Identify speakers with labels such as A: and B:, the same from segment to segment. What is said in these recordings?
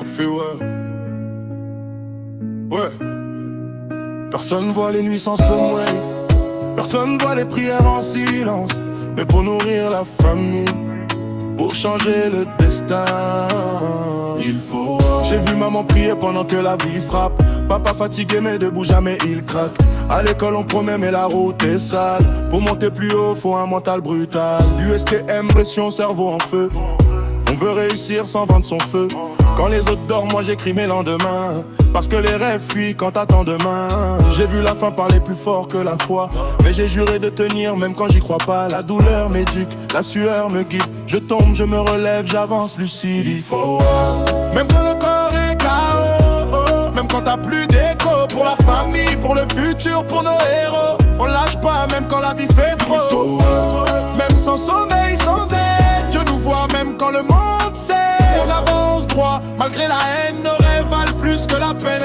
A: fait ouais. Ouais. Personne voit les nuits sans sommeil. Personne voit les prières en silence. Mais pour nourrir la famille, pour changer le destin, il faut. J'ai vu maman prier pendant que la vie frappe. Papa fatigué mais debout jamais il craque. À l'école on promet mais la route est sale. Pour monter plus haut faut un mental brutal. USTM pression cerveau en feu. On veut réussir sans vendre son feu. Quand les autres dorment moi j'écris mes lendemains. Parce que les rêves fuient quand t'attends demain. J'ai vu la faim parler plus fort que la foi. Mais j'ai juré de tenir même quand j'y crois pas. La douleur m'éduque, la sueur me guide. Je tombe, je me relève, j'avance lucide. Il faut même quand le corps est KO. Même quand t'as plus d'écho. Pour la famille, pour le futur, pour nos héros. On lâche pas même quand la vie fait trop. Même sans sommeil, sans aide, Dieu nous voit même quand le monde sait. On avance droit, malgré la haine, nos rêves valent plus que la peine.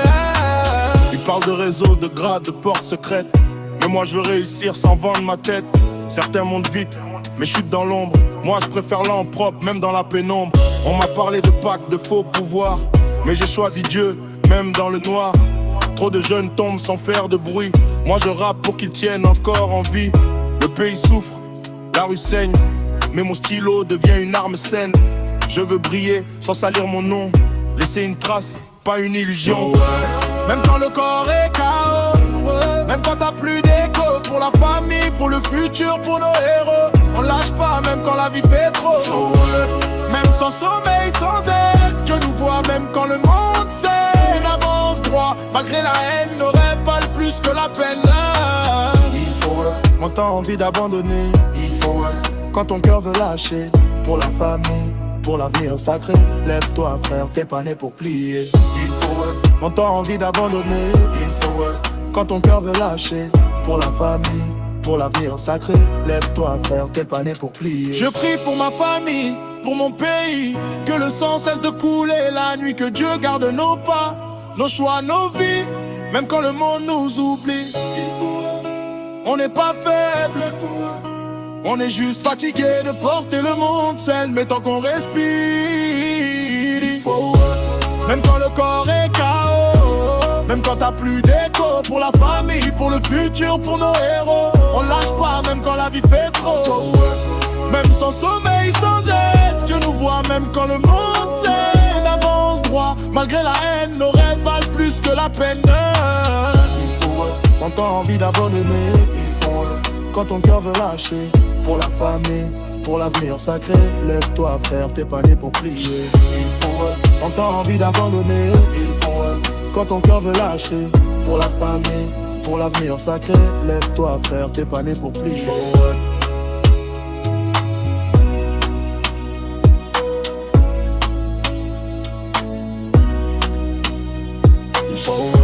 A: Ils parlent de réseau, de grades, de portes secrètes. Mais moi je veux réussir sans vendre ma tête. Certains montent vite, mais chutent dans l'ombre. Moi je préfère l'en propre, même dans la pénombre. On m'a parlé de pacte, de faux pouvoirs. Mais j'ai choisi Dieu, même dans le noir. Trop de jeunes tombent sans faire de bruit. Moi je rappe pour qu'ils tiennent encore en vie. Le pays souffre, la rue saigne. Mais mon stylo devient une arme saine. Je veux briller sans salir mon nom. Laisser une trace, pas une illusion. Même quand le corps est KO. Même quand t'as plus d'écho. Pour la famille, pour le futur, pour nos héros. On lâche pas même quand la vie fait trop. Même sans sommeil, sans aide, Dieu nous voit même quand le monde sait. On avance droit, malgré la haine. Nos rêves valent plus que la peine. Il faut quand t'as envie d'abandonner. Il faut quand ton cœur veut lâcher. Pour la famille, pour l'avenir sacré. Lève-toi frère, t'es pas né pour plier. Il faut quand t'as envie d'abandonner. Il faut quand ton cœur veut lâcher. Pour la famille, pour l'avenir sacré. Lève-toi frère, t'es pas né pour plier. Je prie pour ma famille, pour mon pays. Que le sang cesse de couler la nuit. Que Dieu garde nos pas, nos choix, nos vies. Même quand le monde nous oublie. On n'est pas faible. On est juste fatigué de porter le monde seul. Mais tant qu'on respire, il faut. Même quand le corps est KO. Même quand t'as plus d'écho. Pour la famille, pour le futur, pour nos héros. On lâche pas même quand la vie fait trop. Même sans sommeil, sans aide, Dieu nous voit même quand le monde sait. On avance droit, malgré la haine. Nos rêves valent plus que la peine. Il faut quand t'as envie d'abandonner. Il faut quand ton cœur veut lâcher. Pour la famille, pour l'avenir sacré. Lève-toi frère, t'es pas né pour plier. Il faut quand t'as envie d'abandonner. Il faut quand ton cœur veut lâcher. Pour la famille, pour l'avenir sacré. Lève-toi frère, t'es pas né pour plier. Il faut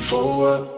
A: forward.